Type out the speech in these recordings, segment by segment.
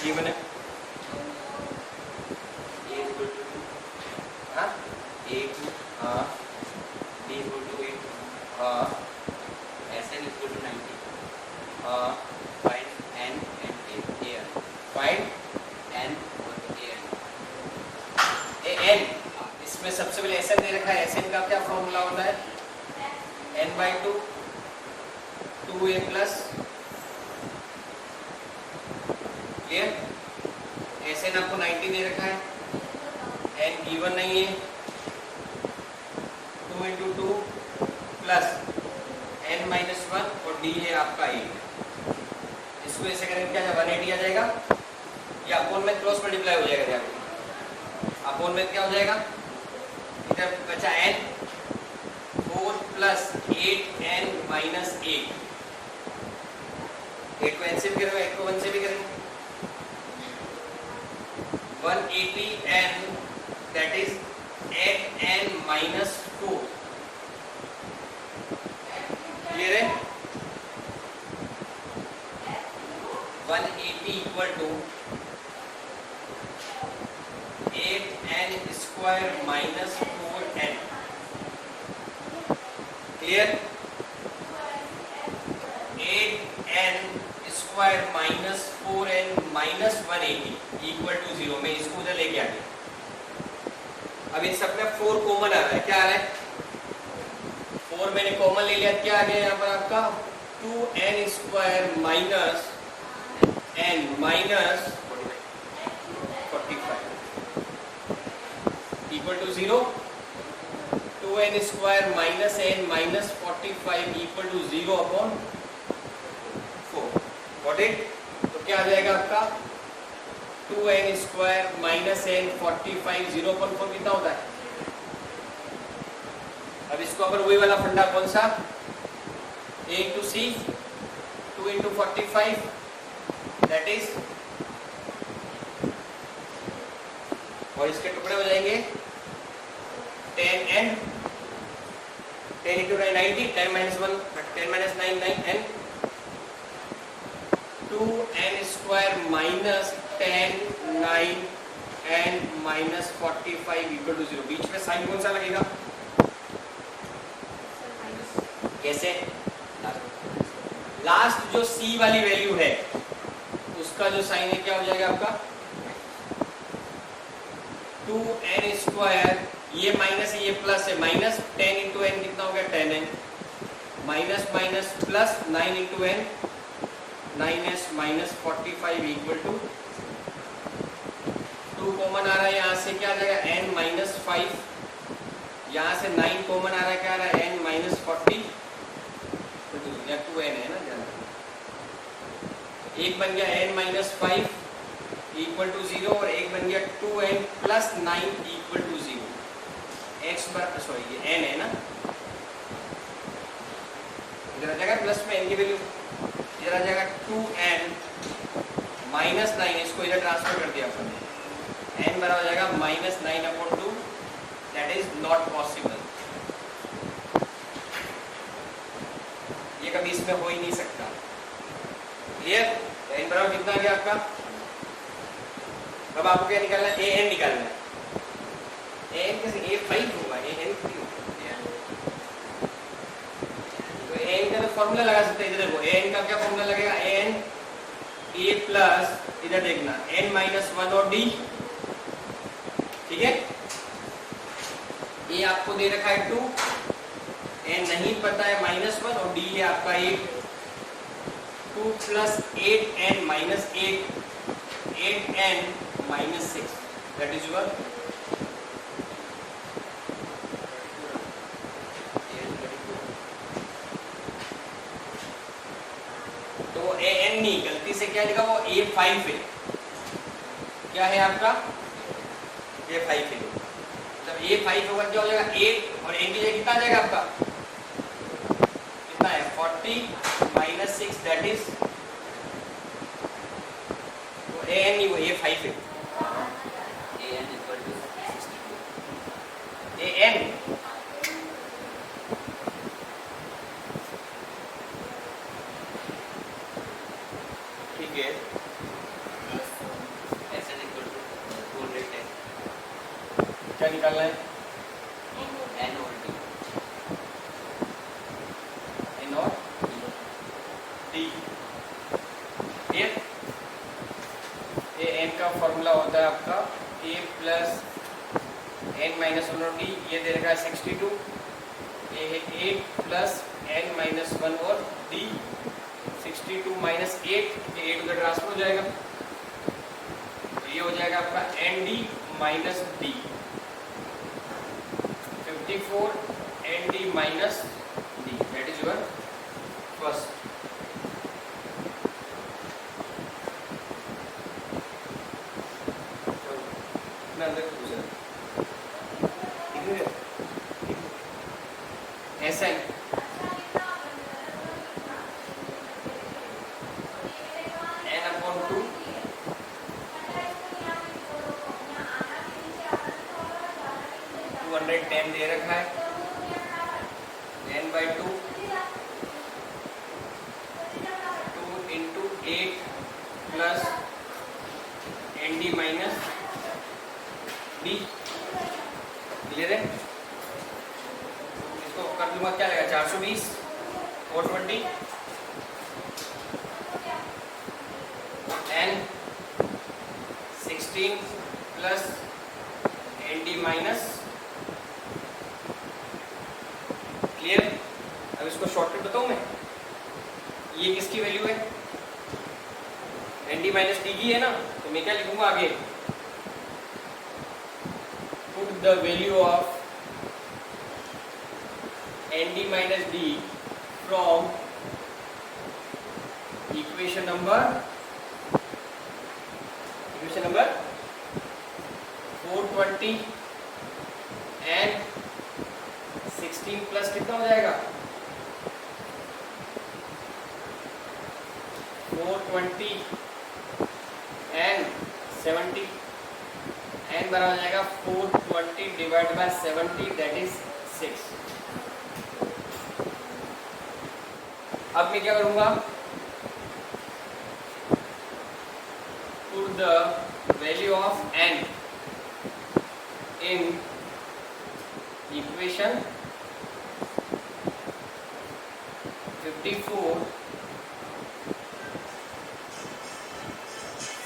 Given है? A equal to 2, हाँ, A equal, हाँ, B equal to 8, हाँ, SN equal to 90, हाँ, find N and A, find N और AN, इसमें सबसे पहले SN दे रखा है, SN का क्या फॉर्मूला होता है? N/2 2A plus, clear? SN आपको 90 दे रखा है, N गिवन नहीं है, 2 into 2 प्लस N-1 और D है आपका 8। इसको ऐसे करेंगे क्या 180 आ जाएगा, या अपोन में क्रॉस मल्टीप्लाई हो जाएगा, क्या अपोन में क्या हो जाएगा, इधर बचा N 4 प्लस 8N-8, 8 को N से भी करेंगे, 8 को 1 से भी करेंगे, 180N that is 8N-4, clear है? 180 equal to 8N square minus 4N, clear? 8N square minus 4N minus 180 equal to 0। मैं इसको उधर लेके आ गया। अब इन सब में 4 कॉमन आ रहा है, क्या आ रहा है? 4 मैंने कॉमन ले लिया, क्या आ गया यहाँ पर आपका 2N square minus N minus 45 equal to 0। 2N square minus N minus 45 equal to 0 upon 4, got it? तो क्या आ जाएगा आपका 2N square minus N 45 0 upon 4 कितना होता है? अब इसको अगर वही वाला फंडा कौन सा, A into C 2 into 45 that is, और इसके टुकड़े हो जाएंगे 10N, 10 into 90, 10 minus 1 10 minus 9 9N, 2N square minus 10 9N minus 45 equal to 0। बीच में साइन कौन सा लगेगा? कैसे? लास्ट जो C वाली वैल्यू है उसका जो साइन है क्या हो जाएगा आपका 2N स्क्वायर, ये माइनस है ये प्लस है, माइनस 10 इंटू N कितना हो गया 10N, minus minus plus 9 into N 9S minus 45 equal to 2 common आ रहा है, यहाँ से क्या आ जाएगा N माइनस 5, यहाँ से 9 कॉमन आ रहा है, क्या आ रहा है N माइनस 40, या 2N है ना, एक बन गया N माइनस 5 इक्वल टू 0 और एक बन गया 2N plus 9 equal to 0। x पर सॉरी ये n है ना, इधर आ जाएगा प्लस में n की वैल्यू, इधर आ जाएगा 2N माइनस 9, इसको इधर ट्रांसफर कर दिया अपन ने, n बराबर हो जाएगा minus 9/2, that is not possible, ये कभी इसमें हो ही नहीं सकता, क्लियर? n बराबर कितना आ गया आपका? अब आपको क्या निकालना है? an निकालना है। an कैसे? a5 होगा, an क्यों? तो an का तो फॉर्मूला लगा सकते हैं, इधर देखो an का क्या फॉर्मूला लगेगा, an a प्लस, इधर देखना n माइनस 1 और d, ठीक है? a आपको दे रखा है 2, n नहीं पता है -1 और d है आपका 8, 2 plus 8n minus 8n minus 6, that is your तो an नहीं, गलती से क्या लिखा वो a5 है, क्या है आपका a5 है, मतलब a5 होगा क्या हो जाएगा 8 और n की जगह कितना आ जाएगा आपका, कितना है 40 माइनस 6 दैट इज, तो an नहीं वो a5 है, an इक्वल टू 62, an ठीक है 62, ये है 8 प्लस n माइनस 1 और d, 62 माइनस 8, ये 8 उधर ट्रांसफर हो जाएगा, तो ये हो जाएगा आपका nd minus d, 54 nd minus d, that is your first. Sn n upon 2 210 दे रखा है, n by 2 2 into 8 plus nd minus d, clear है? इसको कर दूंगा, क्या लगेगा 420 420 n 16 plus nd minus, clear? अब इसको शॉर्टकट बताऊं मैं, ये किसकी वैल्यू है? nd माइनस डी की है ना, तो मैं क्या लिखूंगा आगे, put the value of nd minus d from equation number 420 and 16 plus कितना हो जाएगा 420 and 70 n बराबर हो जाएगा 420 डिवाइड बाय 70 दैट इज 6। अब मैं क्या करूंगा, put the value of n in equation 54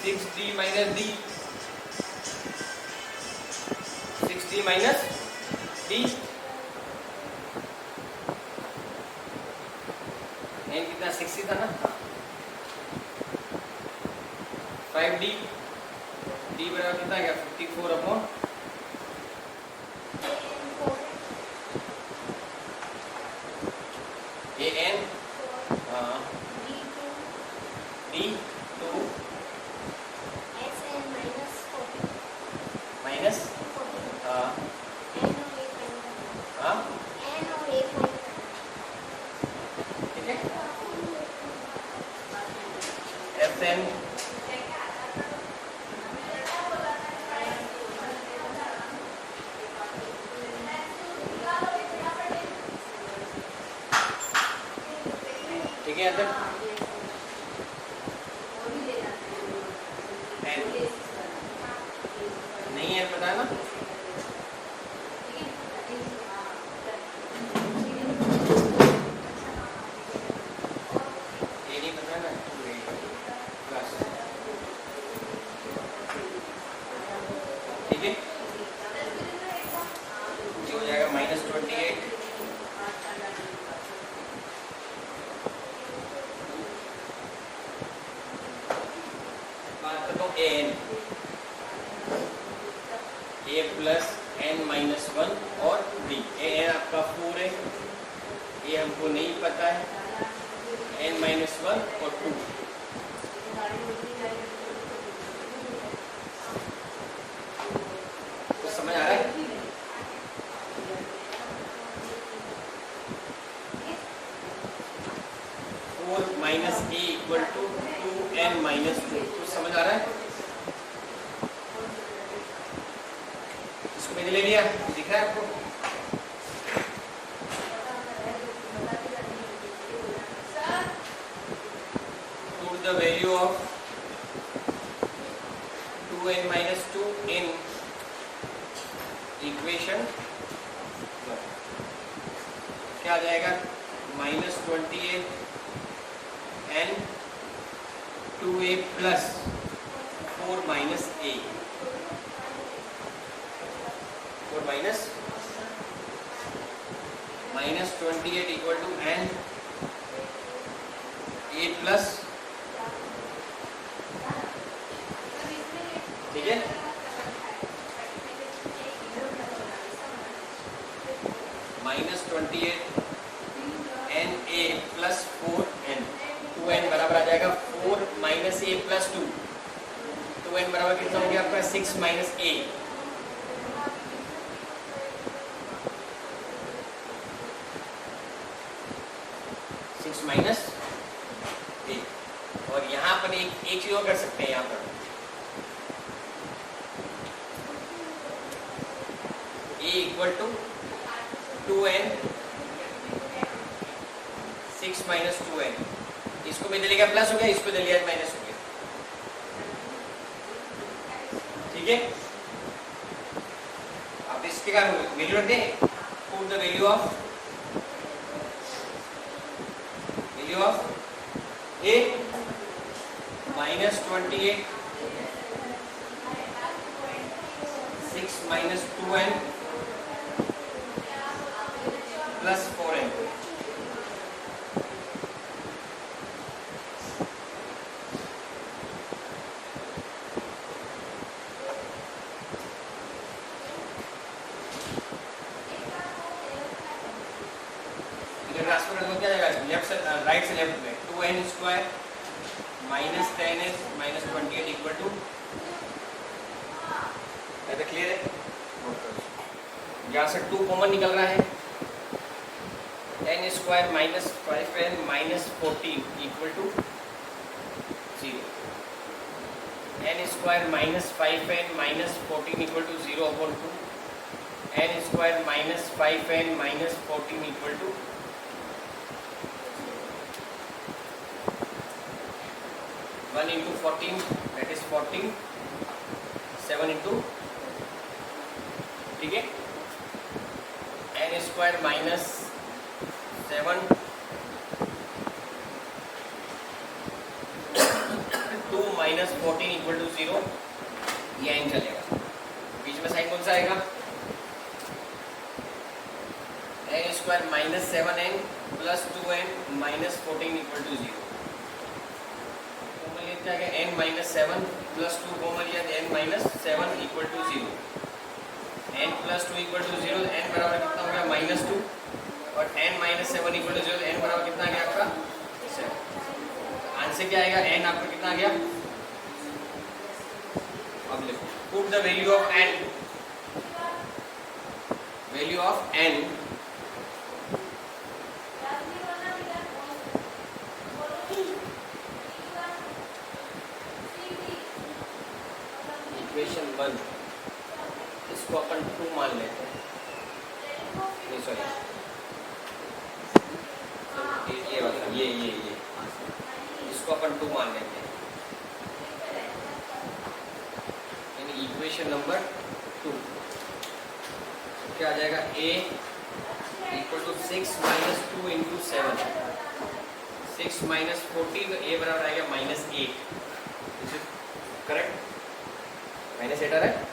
6d minus d 6d minus d, n कितना 60 था ना, 5d d बराबर कितना है 54 अपॉन ये n, हाँ d 2 माइनस, हाँ हाँ ठीक है, Fn ठीक है, अंदर नहीं है, पता है ना, ये नहीं पता है ना, प्लस, ठीक है, ये हो जाएगा -28 n a plus n minus 1 और d, n आपका 4 है, ये हमको नहीं पता है, n माइनस 1 और 2, तो समझ आ रहा है? 4 minus a equal to 2n minus 2, तो समझ आ रहा है? इसको मैंने ले लिया, दिख रहा है आपको? Put the value of 2n minus 2 in equation, क्या आ जाएगा -28 n 2a plus 4 minus a, 4 minus -28 equal to n 8 plus, ठीक है, -28 n a plus 4n, 2n बराबर आ जाएगा 4 माइनस a प्लस 2, 2n बराबर कितना हो गया आपका 6 माइनस a, 6 माइनस a। और यहाँ पर एक चीज और कर सकते हैं, यहाँ पर a equal to 2n 6 minus 2n, इसको भी दे लिया प्लस हो गया, इसको दे लिया माइनस हो गया, ठीक है। आप इसके का वैल्यू रख दें, put the value of a -28 6 minus 2n plus 4n, transfer करने क्या जाएगा लेफ्ट से राइट से लेफ्ट में, 2n square minus 10n minus 28 equal to, ऐसा क्लियर है। यहाँ से 2 कॉमन निकल रहा है, n square minus 5n minus 14 equal to 0, n square minus 5n minus 14 equal to 0/2, n square minus 5n minus 14 equal to 1 into 14, that is 14, 7 into, ठीक है, n square minus 7 2 minus 14 equal to 0, ये n चलेगा, बीच में sign कौन सा आएगा, n square minus 7n plus 2n minus 14 equal to 0, n minus 7 plus 2 common लिया, n minus 7 equal to 0, n plus 2 equal to 0, n बराबर कितना हो गया -2, और n minus 7 equal to 0, n बराबर कितना आ गया आपका 7। आंसर क्या आएगा, n आपका कितना आ गया, अब लिखो, put the value of n, value of n equation 1, इसको अपन 2 मान लेते हैं, नहीं सॉरी, ये वाला, ये इसको अपन 2 मान लेते हैं, यानी इक्वेशन नंबर 2 क्या आ जाएगा, a equal to 6 minus 2 into 7, 6 minus 14, तो a बराबर आएगा -8, करेक्ट, -8 आ रहा है।